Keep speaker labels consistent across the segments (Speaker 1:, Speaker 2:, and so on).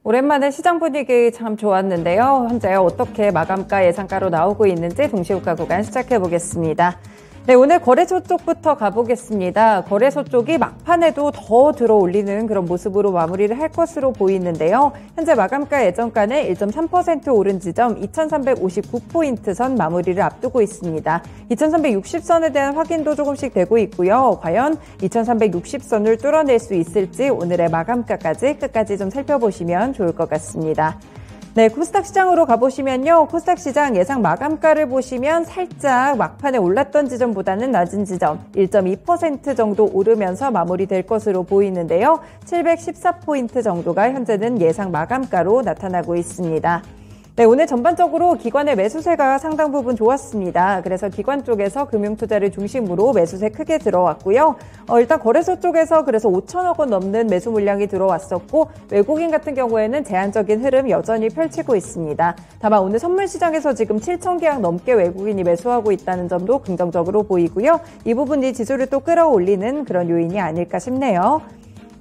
Speaker 1: 오랜만에 시장 분위기 참 좋았는데요. 현재 어떻게 마감가 예상가로 나오고 있는지 동시효과 구간 시작해 보겠습니다. 네, 오늘 거래소 쪽부터 가보겠습니다. 거래소 쪽이 막판에도 더 들어올리는 그런 모습으로 마무리를 할 것으로 보이는데요. 현재 마감가 예정가는 1.3% 오른 지점 2359포인트 선 마무리를 앞두고 있습니다. 2360선에 대한 확인도 조금씩 되고 있고요. 과연 2360선을 뚫어낼 수 있을지 오늘의 마감가까지 끝까지 좀 살펴보시면 좋을 것 같습니다. 네, 코스닥 시장으로 가보시면요. 코스닥 시장 예상 마감가를 보시면 살짝 막판에 올랐던 지점보다는 낮은 지점 1.2% 정도 오르면서 마무리될 것으로 보이는데요. 714포인트 정도가 현재는 예상 마감가로 나타나고 있습니다. 네, 오늘 전반적으로 기관의 매수세가 상당 부분 좋았습니다. 그래서 기관 쪽에서 금융투자를 중심으로 매수세 크게 들어왔고요. 일단 거래소 쪽에서 그래서 5천억 원 넘는 매수 물량이 들어왔었고 외국인 같은 경우에는 제한적인 흐름 여전히 펼치고 있습니다. 다만 오늘 선물 시장에서 지금 7천 계약 넘게 외국인이 매수하고 있다는 점도 긍정적으로 보이고요. 이 부분이 지수를 또 끌어올리는 그런 요인이 아닐까 싶네요.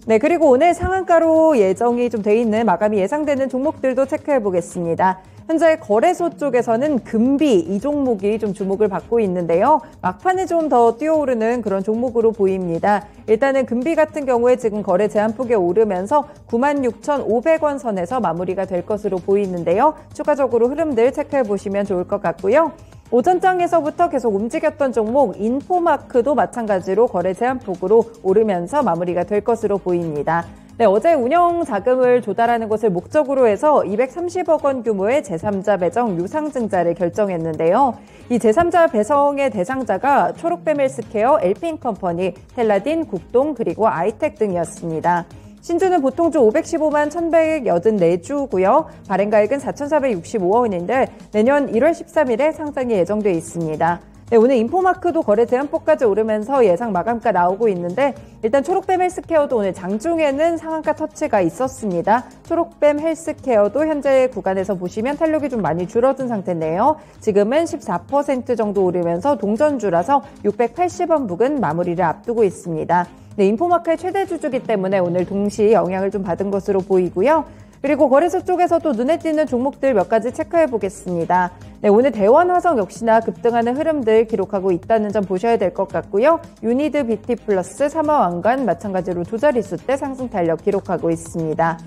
Speaker 1: 네, 그리고 오늘 상한가로 예정이 좀 돼 있는 마감이 예상되는 종목들도 체크해 보겠습니다. 현재 거래소 쪽에서는 금비 이 종목이 좀 주목을 받고 있는데요. 막판에 좀 더 뛰어오르는 그런 종목으로 보입니다. 일단은 금비 같은 경우에 지금 거래 제한폭에 오르면서 96,500원 선에서 마무리가 될 것으로 보이는데요. 추가적으로 흐름들 체크해 보시면 좋을 것 같고요. 오전장에서부터 계속 움직였던 종목 인포마크도 마찬가지로 거래 제한폭으로 오르면서 마무리가 될 것으로 보입니다. 네, 어제 운영 자금을 조달하는 것을 목적으로 해서 230억 원 규모의 제3자 배정 유상증자를 결정했는데요. 이 제3자 배정의 대상자가 초록뱀 헬스케어, 엘핀컴퍼니, 텔라딘, 국동 그리고 아이텍 등이었습니다. 신주는 보통주 515만 1,184주고요. 발행가액은 4,465원인데 내년 1월 13일에 상장이 예정돼 있습니다. 네, 오늘 인포마크도 거래 제한폭까지 오르면서 예상 마감가 나오고 있는데 일단 초록뱀 헬스케어도 오늘 장중에는 상한가 터치가 있었습니다. 초록뱀 헬스케어도 현재 구간에서 보시면 탄력이 좀 많이 줄어든 상태인데요. 지금은 14% 정도 오르면서 동전주라서 680원 부근 마무리를 앞두고 있습니다. 네, 인포마크의 최대 주주기 때문에 오늘 동시 영향을 좀 받은 것으로 보이고요. 그리고 거래소 쪽에서도 눈에 띄는 종목들 몇 가지 체크해 보겠습니다. 네, 오늘 대원화성 역시나 급등하는 흐름들 기록하고 있다는 점 보셔야 될 것 같고요. 유니드 BT 플러스, 삼화왕관 마찬가지로 두 자릿수대 상승 탄력 기록하고 있습니다.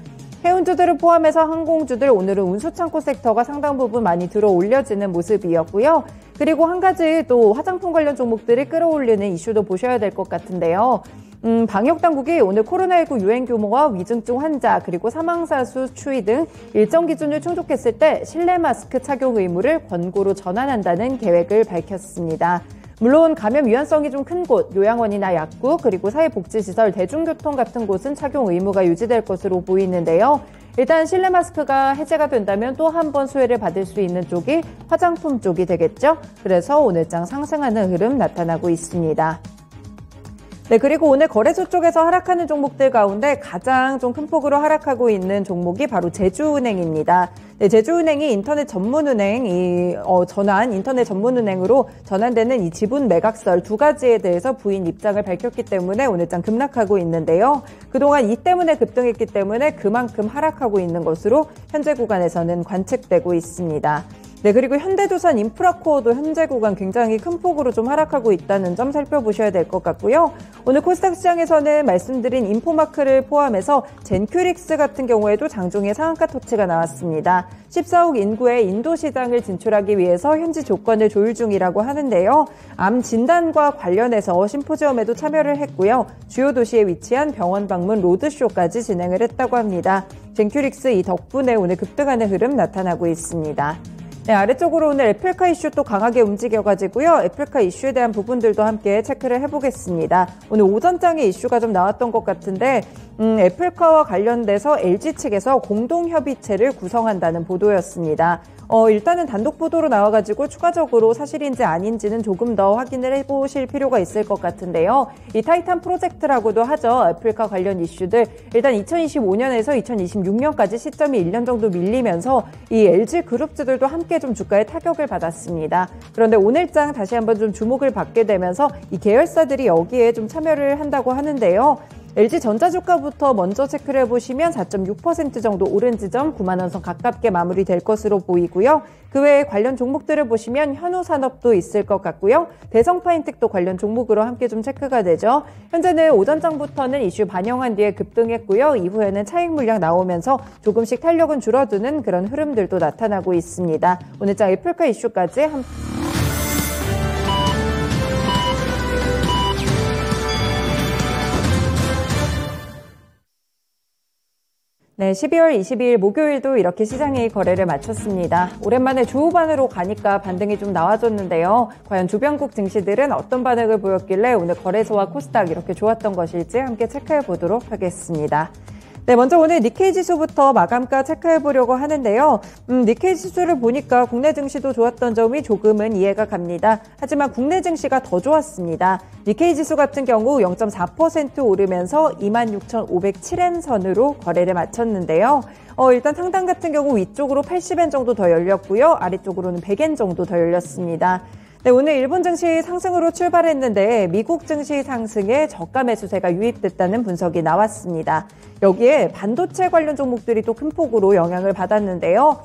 Speaker 1: 해운주들을 포함해서 항공주들 오늘은 운수창고 섹터가 상당 부분 많이 들어 올려지는 모습이었고요. 그리고 한 가지 또 화장품 관련 종목들이 끌어올리는 이슈도 보셔야 될 것 같은데요. 방역당국이 오늘 코로나19 유행 규모와 위중증 환자 그리고 사망자 수 추이 등 일정 기준을 충족했을 때 실내 마스크 착용 의무를 권고로 전환한다는 계획을 밝혔습니다. 물론 감염 위험성이 좀 큰 곳, 요양원이나 약국, 그리고 사회복지시설, 대중교통 같은 곳은 착용 의무가 유지될 것으로 보이는데요. 일단 실내 마스크가 해제가 된다면 또 한 번 수혜를 받을 수 있는 쪽이 화장품 쪽이 되겠죠. 그래서 오늘장 상승하는 흐름 나타나고 있습니다. 네, 그리고 오늘 거래소 쪽에서 하락하는 종목들 가운데 가장 좀 큰 폭으로 하락하고 있는 종목이 바로 제주은행입니다. 네, 제주은행이 인터넷 전문은행, 인터넷 전문은행으로 전환되는 이 지분 매각설 두 가지에 대해서 부인 입장을 밝혔기 때문에 오늘장 급락하고 있는데요. 그동안 이 때문에 급등했기 때문에 그만큼 하락하고 있는 것으로 현재 구간에서는 관측되고 있습니다. 네, 그리고 현대두산 인프라코어도 현재 구간 굉장히 큰 폭으로 좀 하락하고 있다는 점 살펴보셔야 될 것 같고요. 오늘 코스닥 시장에서는 말씀드린 인포마크를 포함해서 젠큐릭스 같은 경우에도 장중에 상한가 터치가 나왔습니다. 14억 인구의 인도 시장을 진출하기 위해서 현지 조건을 조율 중이라고 하는데요. 암 진단과 관련해서 심포지엄에도 참여를 했고요. 주요 도시에 위치한 병원 방문 로드쇼까지 진행을 했다고 합니다. 젠큐릭스 이 덕분에 오늘 급등하는 흐름 나타나고 있습니다. 네, 아래쪽으로 오늘 애플카 이슈 또 강하게 움직여가지고요. 애플카 이슈에 대한 부분들도 함께 체크를 해보겠습니다. 오늘 오전장에 이슈가 좀 나왔던 것 같은데 애플카와 관련돼서 LG 측에서 공동협의체를 구성한다는 보도였습니다. 일단은 단독 보도로 나와가지고 추가적으로 사실인지 아닌지는 조금 더 확인을 해보실 필요가 있을 것 같은데요. 이 타이탄 프로젝트라고도 하죠. 애플카 관련 이슈들 일단 2025년에서 2026년까지 시점이 1년 정도 밀리면서 이 LG 그룹주들도 함께 좀 주가에 타격을 받았습니다. 그런데 오늘장 다시 한번 좀 주목을 받게 되면서 이 계열사들이 여기에 좀 참여를 한다고 하는데요. LG전자주가부터 먼저 체크를 해보시면 4.6% 정도 오른 지점 9만 원선 가깝게 마무리될 것으로 보이고요. 그 외에 관련 종목들을 보시면 현우산업도 있을 것 같고요. 대성파인텍도 관련 종목으로 함께 좀 체크가 되죠. 현재는 오전장부터는 이슈 반영한 뒤에 급등했고요. 이후에는 차익 물량 나오면서 조금씩 탄력은 줄어드는 그런 흐름들도 나타나고 있습니다. 오늘장 애플카 이슈까지 네, 12월 22일 목요일도 이렇게 시장이 거래를 마쳤습니다. 오랜만에 주후반으로 가니까 반등이 좀 나와줬는데요. 과연 주변국 증시들은 어떤 반응을 보였길래 오늘 거래소와 코스닥 이렇게 좋았던 것일지 함께 체크해 보도록 하겠습니다. 네, 먼저 오늘 니케이 지수부터 마감가 체크해 보려고 하는데요. 니케이 지수를 보니까 국내 증시도 좋았던 점이 조금은 이해가 갑니다. 하지만 국내 증시가 더 좋았습니다. 니케이 지수 같은 경우 0.4% 오르면서 26,507엔 선으로 거래를 마쳤는데요. 일단 상단 같은 경우 위쪽으로 80엔 정도 더 열렸고요. 아래쪽으로는 100엔 정도 더 열렸습니다. 네, 오늘 일본 증시 상승으로 출발했는데 미국 증시 상승에 저가 매수세가 유입됐다는 분석이 나왔습니다. 여기에 반도체 관련 종목들이 또 큰 폭으로 영향을 받았는데요.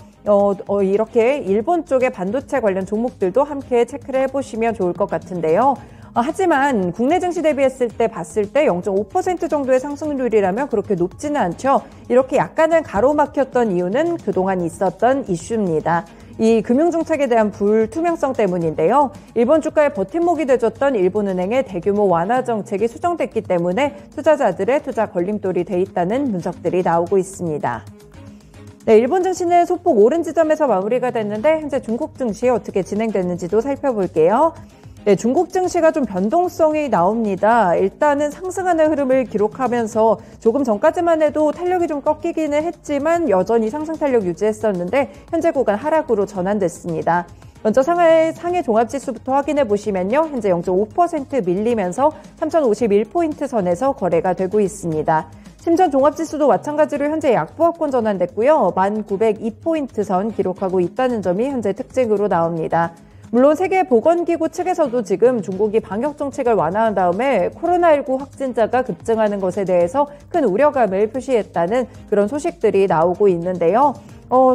Speaker 1: 이렇게 일본 쪽의 반도체 관련 종목들도 함께 체크를 해보시면 좋을 것 같은데요. 하지만 국내 증시 대비했을 때 봤을 때 0.5% 정도의 상승률이라면 그렇게 높지는 않죠. 이렇게 약간은 가로막혔던 이유는 그동안 있었던 이슈입니다. 이 금융정책에 대한 불투명성 때문인데요. 일본 주가의 버팀목이 돼줬던 일본은행의 대규모 완화 정책이 수정됐기 때문에 투자자들의 투자 걸림돌이 돼 있다는 분석들이 나오고 있습니다. 네, 일본 증시는 소폭 오른 지점에서 마무리가 됐는데 현재 중국 증시 어떻게 진행됐는지도 살펴볼게요. 네, 중국 증시가 좀 변동성이 나옵니다. 일단은 상승하는 흐름을 기록하면서 조금 전까지만 해도 탄력이 좀 꺾이기는 했지만 여전히 상승 탄력 유지했었는데 현재 구간 하락으로 전환됐습니다. 먼저 상해 종합지수부터 확인해 보시면요. 현재 0.5% 밀리면서 3,051포인트 선에서 거래가 되고 있습니다. 심전 종합지수도 마찬가지로 현재 약보합권 전환됐고요. 1,902포인트 선 기록하고 있다는 점이 현재 특징으로 나옵니다. 물론 세계보건기구 측에서도 지금 중국이 방역정책을 완화한 다음에 코로나19 확진자가 급증하는 것에 대해서 큰 우려감을 표시했다는 그런 소식들이 나오고 있는데요.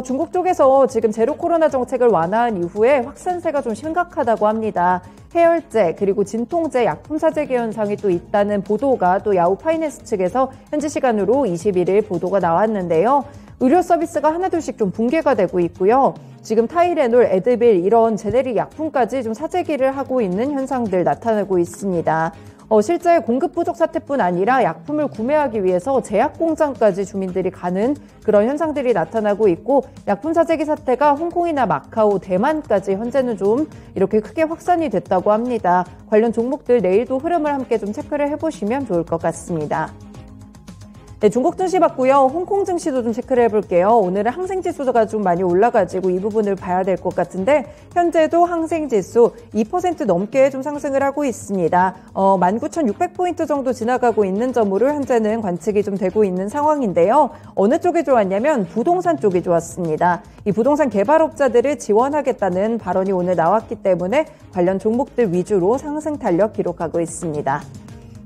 Speaker 1: 중국 쪽에서 지금 제로 코로나 정책을 완화한 이후에 확산세가 좀 심각하다고 합니다. 해열제 그리고 진통제 약품 사재기 현상이 또 있다는 보도가 또 야후 파이낸스 측에서 현지 시간으로 21일 보도가 나왔는데요. 의료 서비스가 하나둘씩 좀 붕괴가 되고 있고요. 지금 타이레놀, 에드빌 이런 제네릭 약품까지 좀 사재기를 하고 있는 현상들 나타나고 있습니다. 실제 공급 부족 사태뿐 아니라 약품을 구매하기 위해서 제약 공장까지 주민들이 가는 그런 현상들이 나타나고 있고 약품 사재기 사태가 홍콩이나 마카오, 대만까지 현재는 좀 이렇게 크게 확산이 됐다고 합니다. 관련 종목들 내일도 흐름을 함께 좀 체크를 해보시면 좋을 것 같습니다. 네, 중국 증시 봤고요. 홍콩 증시도 좀 체크를 해볼게요. 오늘은 항생지수가 좀 많이 올라가지고 이 부분을 봐야 될 것 같은데 현재도 항생지수 2% 넘게 좀 상승을 하고 있습니다. 19,600포인트 정도 지나가고 있는 점으로 현재는 관측이 좀 되고 있는 상황인데요. 어느 쪽이 좋았냐면 부동산 쪽이 좋았습니다. 이 부동산 개발업자들을 지원하겠다는 발언이 오늘 나왔기 때문에 관련 종목들 위주로 상승 탄력 기록하고 있습니다.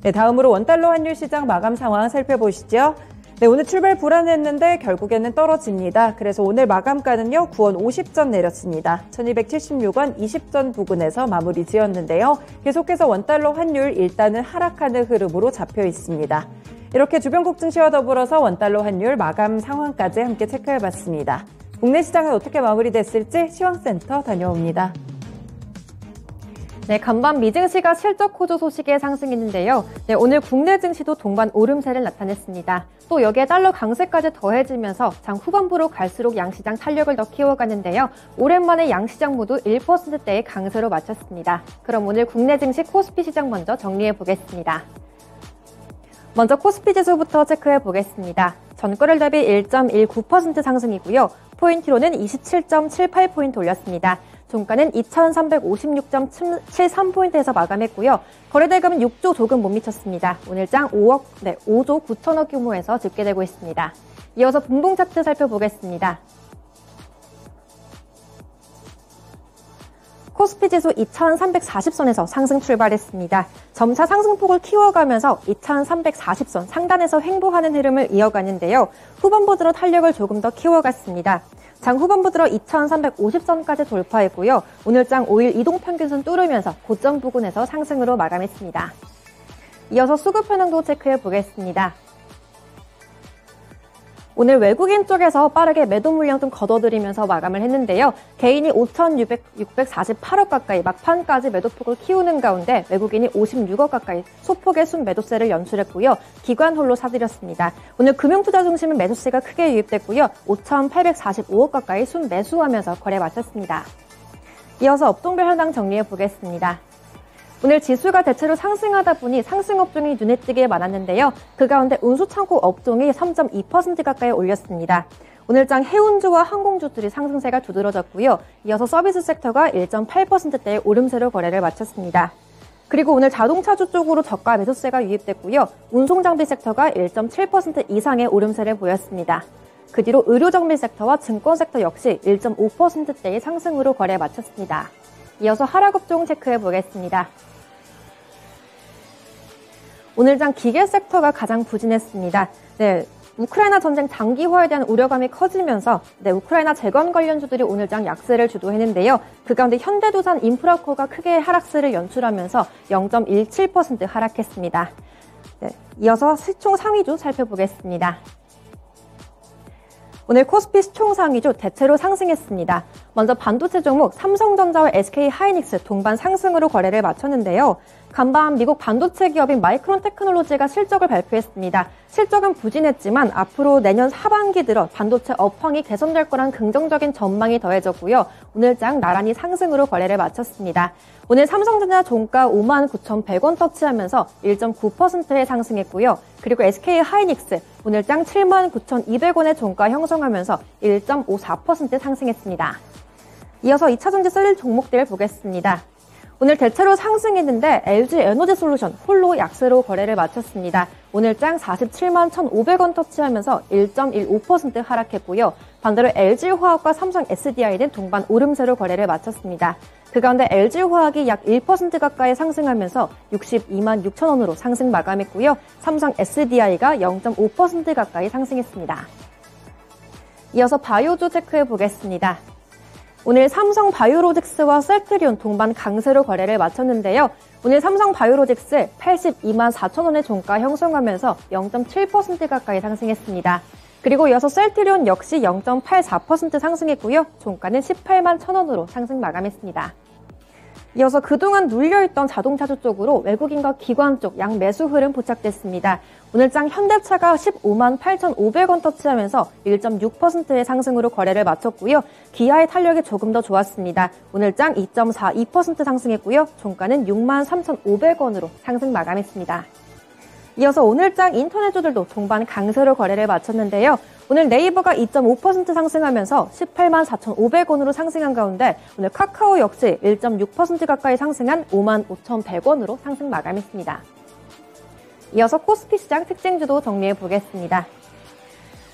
Speaker 1: 네, 다음으로 원달러 환율 시장 마감 상황 살펴보시죠. 네, 오늘 출발 불안했는데 결국에는 떨어집니다. 그래서 오늘 마감가는요, 9원 50전 내렸습니다. 1276원 20전 부근에서 마무리 지었는데요. 계속해서 원달러 환율 일단은 하락하는 흐름으로 잡혀 있습니다. 이렇게 주변국 증시와 더불어서 원달러 환율 마감 상황까지 함께 체크해봤습니다. 국내 시장은 어떻게 마무리됐을지 시황센터 다녀옵니다.
Speaker 2: 네, 간밤 미증시가 실적 호조 소식에 상승했는데요. 네, 오늘 국내 증시도 동반 오름세를 나타냈습니다. 또 여기에 달러 강세까지 더해지면서 장 후반부로 갈수록 양시장 탄력을 더 키워가는데요. 오랜만에 양시장 모두 1%대의 강세로 마쳤습니다. 그럼 오늘 국내 증시 코스피 시장 먼저 정리해 보겠습니다. 먼저 코스피 지수부터 체크해 보겠습니다. 전거래 대비 1.19% 상승이고요. 포인트로는 27.78포인트 올렸습니다. 종가는 2,356.73포인트에서 마감했고요. 거래대금은 6조 조금 못 미쳤습니다. 오늘장 5조 9천억 규모에서 집계되고 있습니다. 이어서 분봉 차트 살펴보겠습니다. 코스피 지수 2340선에서 상승 출발했습니다. 점차 상승폭을 키워가면서 2340선 상단에서 횡보하는 흐름을 이어가는데요. 후반부 들어 탄력을 조금 더 키워갔습니다. 장 후반부 들어 2350선까지 돌파했고요. 오늘장 5일 이동평균선 뚫으면서 고점 부근에서 상승으로 마감했습니다. 이어서 수급 현황도 체크해 보겠습니다. 오늘 외국인 쪽에서 빠르게 매도 물량 좀 걷어들이면서 마감을 했는데요. 개인이 5,648억 가까이 막판까지 매도폭을 키우는 가운데 외국인이 56억 가까이 소폭의 순매도세를 연출했고요. 기관 홀로 사들였습니다. 오늘 금융투자 중심은 매수세가 크게 유입됐고요. 5,845억 가까이 순매수하면서 거래 마쳤습니다. 이어서 업종별 현황 정리해 보겠습니다. 오늘 지수가 대체로 상승하다 보니 상승 업종이 눈에 띄게 많았는데요. 그 가운데 운수창고 업종이 3.2% 가까이 올렸습니다. 오늘장 해운주와 항공주들이 상승세가 두드러졌고요. 이어서 서비스 섹터가 1.8%대의 오름세로 거래를 마쳤습니다. 그리고 오늘 자동차주 쪽으로 저가 매수세가 유입됐고요. 운송장비 섹터가 1.7% 이상의 오름세를 보였습니다. 그 뒤로 의료정비 섹터와 증권 섹터 역시 1.5%대의 상승으로 거래 마쳤습니다. 이어서 하락업종 체크해 보겠습니다. 오늘장 기계 섹터가 가장 부진했습니다. 우크라이나 전쟁 장기화에 대한 우려감이 커지면서 우크라이나 재건 관련주들이 오늘장 약세를 주도했는데요. 그 가운데 현대두산 인프라코가 크게 하락세를 연출하면서 0.17% 하락했습니다. 이어서 시총 상위주 살펴보겠습니다. 오늘 코스피 시총 상위주 대체로 상승했습니다. 먼저 반도체 종목 삼성전자와 SK하이닉스 동반 상승으로 거래를 마쳤는데요. 간밤 미국 반도체 기업인 마이크론 테크놀로지가 실적을 발표했습니다. 실적은 부진했지만 앞으로 내년 하반기 들어 반도체 업황이 개선될 거란 긍정적인 전망이 더해졌고요. 오늘장 나란히 상승으로 거래를 마쳤습니다. 오늘 삼성전자 종가 59,100원 터치하면서 1.9%의 상승했고요. 그리고 SK하이닉스 오늘장 79,200원의 종가 형성하면서 1.54% 상승했습니다. 이어서 2차전지 셀 종목들 보겠습니다. 오늘 대체로 상승했는데 LG에너지솔루션 홀로 약세로 거래를 마쳤습니다. 오늘장 47만 1,500원 터치하면서 1.15% 하락했고요. 반대로 LG화학과 삼성 SDI는 동반 오름세로 거래를 마쳤습니다. 그 가운데 LG화학이 약 1% 가까이 상승하면서 62만 6천원으로 상승 마감했고요. 삼성 SDI가 0.5% 가까이 상승했습니다. 이어서 바이오주 체크해 보겠습니다. 오늘 삼성 바이오로직스와 셀트리온 동반 강세로 거래를 마쳤는데요. 오늘 삼성 바이오로직스 82만 4천원의 종가 형성하면서 0.7% 가까이 상승했습니다. 그리고 이어서 셀트리온 역시 0.84% 상승했고요. 종가는 18만 1천원으로 상승 마감했습니다. 이어서 그동안 눌려있던 자동차주 쪽으로 외국인과 기관 쪽 양매수 흐름 포착됐습니다. 오늘장 현대차가 15만 8,500원 터치하면서 1.6%의 상승으로 거래를 마쳤고요. 기아의 탄력이 조금 더 좋았습니다. 오늘장 2.42% 상승했고요. 종가는 6만 3,500원으로 상승 마감했습니다. 이어서 오늘장 인터넷주들도 동반 강세로 거래를 마쳤는데요. 오늘 네이버가 2.5% 상승하면서 18만 4,500원으로 상승한 가운데 오늘 카카오 역시 1.6% 가까이 상승한 5만 5,100원으로 상승 마감했습니다. 이어서 코스피 시장 특징주도 정리해 보겠습니다.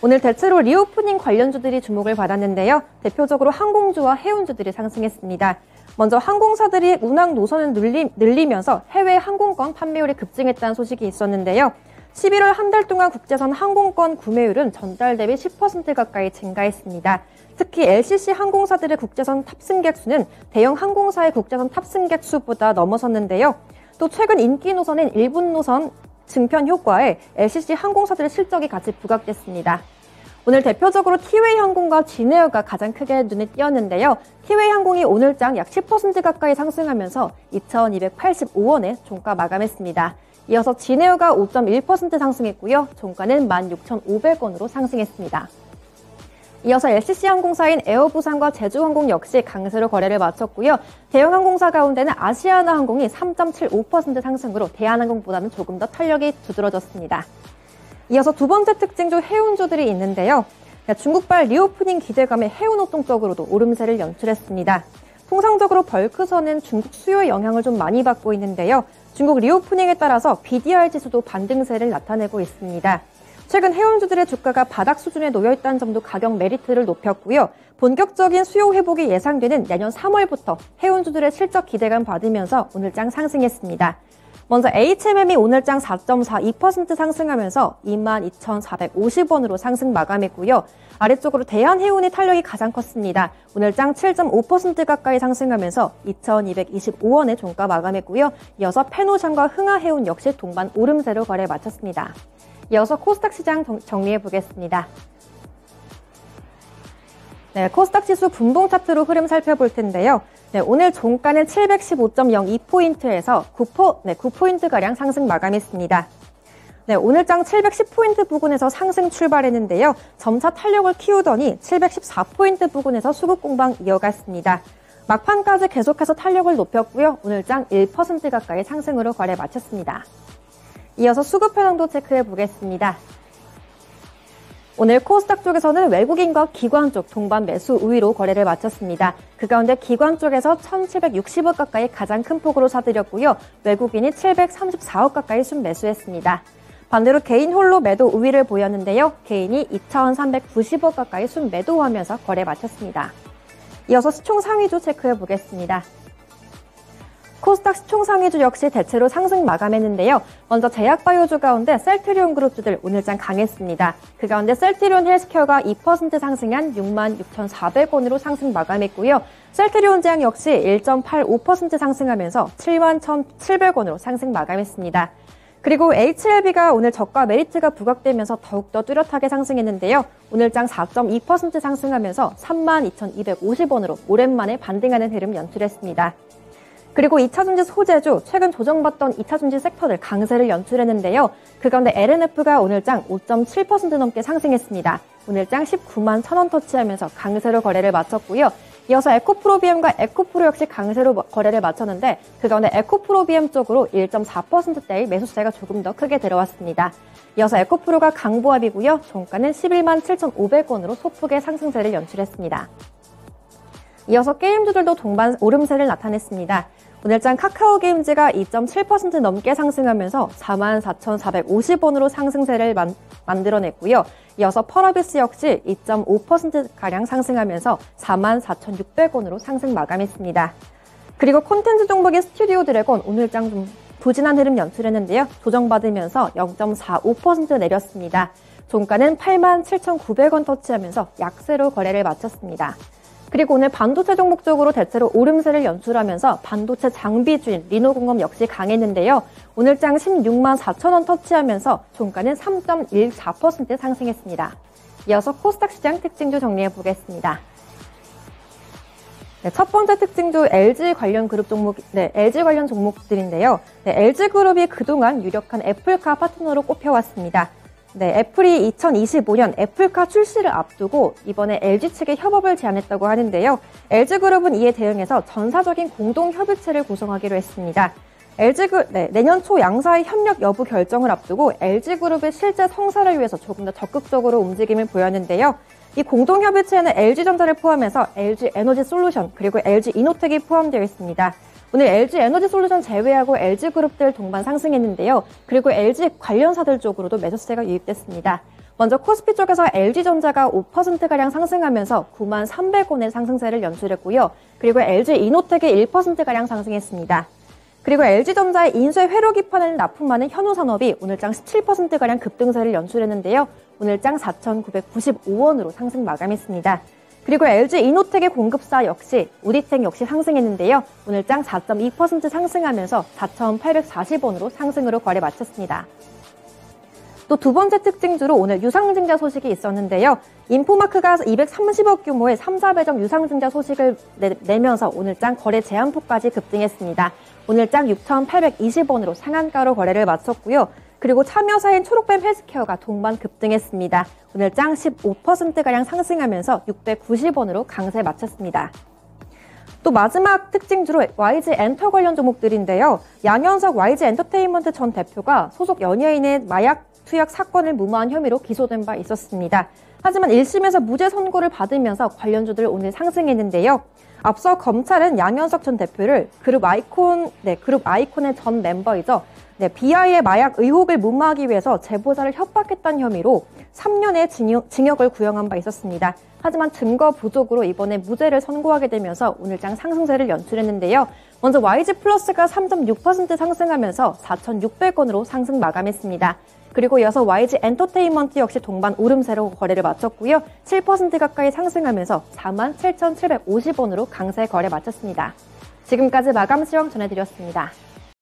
Speaker 2: 오늘 대체로 리오프닝 관련주들이 주목을 받았는데요. 대표적으로 항공주와 해운주들이 상승했습니다. 먼저 항공사들이 운항 노선을 늘리면서 해외 항공권 판매율이 급증했다는 소식이 있었는데요. 11월 한 달 동안 국제선 항공권 구매율은 전달 대비 10% 가까이 증가했습니다. 특히 LCC 항공사들의 국제선 탑승객 수는 대형 항공사의 국제선 탑승객 수보다 넘어섰는데요. 또 최근 인기 노선인 일본 노선 증편 효과에 LCC 항공사들의 실적이 같이 부각됐습니다. 오늘 대표적으로 티웨이 항공과 진에어가 가장 크게 눈에 띄었는데요. 티웨이 항공이 오늘장 약 10% 가까이 상승하면서 2,285원에 종가 마감했습니다. 이어서 진에어가 5.1% 상승했고요. 종가는 16,500원으로 상승했습니다. 이어서 LCC항공사인 에어부산과 제주항공 역시 강세로 거래를 마쳤고요. 대형항공사 가운데는 아시아나항공이 3.75% 상승으로 대한항공보다는 조금 더 탄력이 두드러졌습니다. 이어서 두 번째 특징주 해운주들이 있는데요. 중국발 리오프닝 기대감에 해운호동 쪽으로도 오름세를 연출했습니다. 통상적으로 벌크선은 중국 수요의 영향을 좀 많이 받고 있는데요. 중국 리오프닝에 따라서 BDR 지수도 반등세를 나타내고 있습니다. 최근 해운주들의 주가가 바닥 수준에 놓여있다는 점도 가격 메리트를 높였고요. 본격적인 수요 회복이 예상되는 내년 3월부터 해운주들의 실적 기대감 받으면서 오늘장 상승했습니다. 먼저 HMM이 오늘장 4.42% 상승하면서 22,450원으로 상승 마감했고요. 아래쪽으로 대한해운의 탄력이 가장 컸습니다. 오늘장 7.5% 가까이 상승하면서 2,225원에 종가 마감했고요. 이어서 페노션과 흥하해운 역시 동반 오름세로 거래 마쳤습니다. 이어서 코스닥 시장 정리해 보겠습니다. 네, 코스닥 지수 분봉 차트로 흐름 살펴볼 텐데요. 네, 오늘 종가는 715.02포인트에서 9포인트가량 상승 마감했습니다. 네, 오늘장 710포인트 부근에서 상승 출발했는데요. 점차 탄력을 키우더니 714포인트 부근에서 수급 공방 이어갔습니다. 막판까지 계속해서 탄력을 높였고요. 오늘장 1% 가까이 상승으로 거래 마쳤습니다. 이어서 수급 현황도 체크해 보겠습니다. 오늘 코스닥 쪽에서는 외국인과 기관 쪽 동반 매수 우위로 거래를 마쳤습니다. 그 가운데 기관 쪽에서 1,760억 가까이 가장 큰 폭으로 사들였고요. 외국인이 734억 가까이 순매수했습니다. 반대로 개인 홀로 매도 우위를 보였는데요. 개인이 2,390억 가까이 순매도하면서 거래 마쳤습니다. 이어서 시총 상위주 체크해 보겠습니다. 코스닥 시총 상위주 역시 대체로 상승 마감했는데요. 먼저 제약바이오주 가운데 셀트리온 그룹주들 오늘장 강했습니다. 그 가운데 셀트리온 헬스케어가 2% 상승한 66,400원으로 상승 마감했고요. 셀트리온 제약 역시 1.85% 상승하면서 71,700원으로 상승 마감했습니다. 그리고 HLB가 오늘 저가 메리트가 부각되면서 더욱더 뚜렷하게 상승했는데요. 오늘장 4.2% 상승하면서 32,250원으로 오랜만에 반등하는 흐름 연출했습니다. 그리고 2차전지 소재주, 최근 조정받던 2차전지 섹터들 강세를 연출했는데요. 그 가운데 LNF가 오늘장 5.7% 넘게 상승했습니다. 오늘장 19만 1,000원 터치하면서 강세로 거래를 마쳤고요. 이어서 에코프로비엠과 에코프로 역시 강세로 거래를 마쳤는데 그 가운데 에코프로비엠 쪽으로 1.4%대의 매수세가 조금 더 크게 들어왔습니다. 이어서 에코프로가 강보합이고요. 종가는 11만 7,500원으로 소폭의 상승세를 연출했습니다. 이어서 게임주들도 동반 오름세를 나타냈습니다. 오늘장 카카오게임즈가 2.7% 넘게 상승하면서 44,450원으로 상승세를 만들어냈고요. 이어서 펄어비스 역시 2.5%가량 상승하면서 44,600원으로 상승 마감했습니다. 그리고 콘텐츠 종목인 스튜디오 드래곤 오늘장 좀 부진한 흐름 연출했는데요. 조정받으면서 0.45% 내렸습니다. 종가는 87,900원 터치하면서 약세로 거래를 마쳤습니다. 그리고 오늘 반도체 종목 쪽으로 대체로 오름세를 연출하면서 반도체 장비주인 리노공업 역시 강했는데요. 오늘장 16만 4천원 터치하면서 종가는 3.14% 상승했습니다. 이어서 코스닥 시장 특징주 정리해 보겠습니다. 네, 첫 번째 특징주 LG 관련 그룹 종목, LG 관련 종목들인데요. LG그룹이 그동안 유력한 애플카 파트너로 꼽혀왔습니다. 애플이 2025년 애플카 출시를 앞두고 이번에 LG 측에 협업을 제안했다고 하는데요. LG그룹은 이에 대응해서 전사적인 공동협의체를 구성하기로 했습니다. 내년 초 양사의 협력 여부 결정을 앞두고 LG그룹의 실제 성사를 위해서 조금 더 적극적으로 움직임을 보였는데요. 이 공동협의체에는 LG전자를 포함해서 LG에너지솔루션 그리고 LG이노텍이 포함되어 있습니다. 오늘 LG에너지솔루션 제외하고 LG그룹들 동반 상승했는데요. 그리고 LG 관련사들 쪽으로도 매수세가 유입됐습니다. 먼저 코스피 쪽에서 LG전자가 5%가량 상승하면서 9만 300원의 상승세를 연출했고요. 그리고 LG이노텍이 1%가량 상승했습니다. 그리고 LG전자의 인수의 회로 기판을 납품하는 현우산업이 오늘장 17%가량 급등세를 연출했는데요. 오늘장 4,995원으로 상승 마감했습니다. 그리고 LG이노텍의 공급사 역시 우리텍 역시 상승했는데요. 오늘장 4.2% 상승하면서 4,840원으로 상승으로 거래 마쳤습니다. 또 두 번째 특징주로 오늘 유상증자 소식이 있었는데요. 인포마크가 230억 규모의 3, 4배정 유상증자 소식을 내면서 오늘장 거래 제한폭까지 급등했습니다. 오늘장 6,820원으로 상한가로 거래를 마쳤고요. 그리고 참여사인 초록뱀 헬스케어가 동반 급등했습니다. 오늘 장 15%가량 상승하면서 690원으로 강세 마쳤습니다. 또 마지막 특징주로 YG 엔터 관련 종목들인데요. 양현석 YG 엔터테인먼트 전 대표가 소속 연예인의 마약 투약 사건을 무마한 혐의로 기소된 바 있었습니다. 하지만 1심에서 무죄 선고를 받으면서 관련주들 오늘 상승했는데요. 앞서 검찰은 양현석 전 대표를 그룹 아이콘의 전 멤버이죠. BI의 마약 의혹을 무마하기 위해서 제보자를 협박했다는 혐의로 3년의 징역을 구형한 바 있었습니다. 하지만 증거 부족으로 이번에 무죄를 선고하게 되면서 오늘장 상승세를 연출했는데요. 먼저 YG플러스가 3.6% 상승하면서 4,600원으로 상승 마감했습니다. 그리고 이어서 YG 엔터테인먼트 역시 동반 오름세로 거래를 마쳤고요. 7% 가까이 상승하면서 47,750원으로 강세 거래 마쳤습니다. 지금까지 마감 시황 전해드렸습니다.